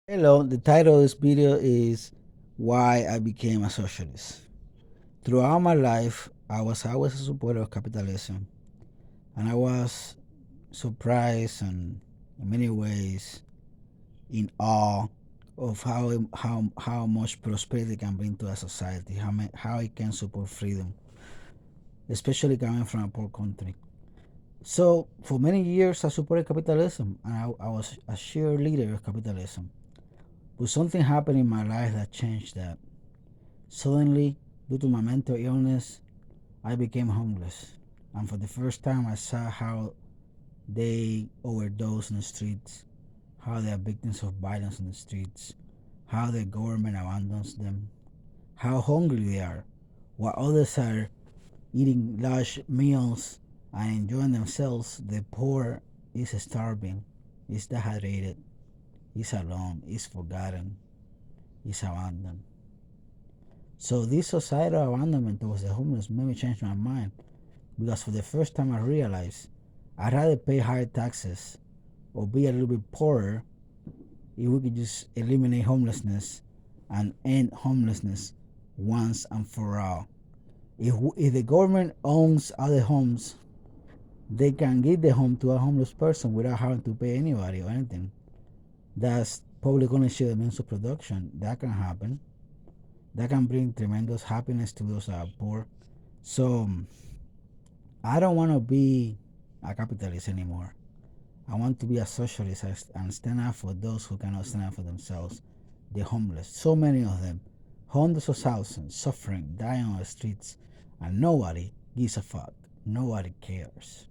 Hello, the title of this video is Why I Became a Socialist. Throughout my life, I was always a supporter of capitalism, and I was surprised and in many ways in awe of how much prosperity can bring to a society, how it can support freedom, especially coming from a poor country. So, for many years, I supported capitalism, and I was a cheerleader of capitalism. But something happened in my life that changed that. Suddenly, due to my mental illness, I became homeless. And for the first time, I saw how they overdose in the streets, how they are victims of violence in the streets, how the government abandons them, how hungry they are, while others are eating large meals and enjoying themselves. The poor is starving, is dehydrated, is alone, is forgotten, is abandoned. So this societal abandonment towards the homeless made me change my mind because for the first time I realized I'd rather pay higher taxes or be a little bit poorer if we could just eliminate homelessness and end homelessness once and for all. If the government owns other homes, they can give the home to a homeless person without having to pay anybody or anything. That's public ownership of means of production. That can happen. That can bring tremendous happiness to those that are poor. So I don't want to be a capitalist anymore. I want to be a socialist and stand up for those who cannot stand up for themselves. The homeless, so many of them, hundreds of thousands suffering, dying on the streets, and nobody gives a fuck. Nobody cares.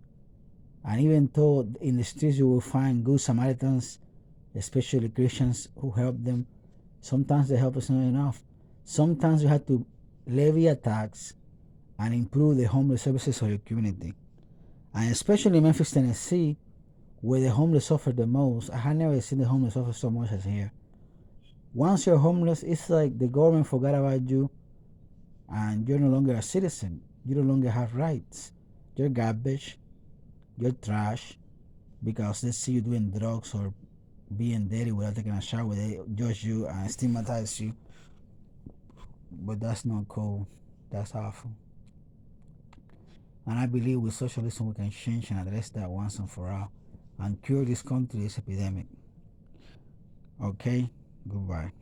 And even though in the streets you will find good Samaritans, especially Christians who help them, sometimes the help is not enough. Sometimes you have to levy a tax and improve the homeless services of your community. And especially in Memphis, Tennessee, where the homeless suffer the most. I have never seen the homeless suffer so much as here. Once you're homeless, it's like the government forgot about you and you're no longer a citizen. You no longer have rights. You're garbage, you're trash, because they see you doing drugs or being dirty without taking a shower. They judge you and stigmatize you. But that's not cool. That's awful. And I believe with socialism we can change and address that once and for all and cure this country, this epidemic. Okay? Goodbye.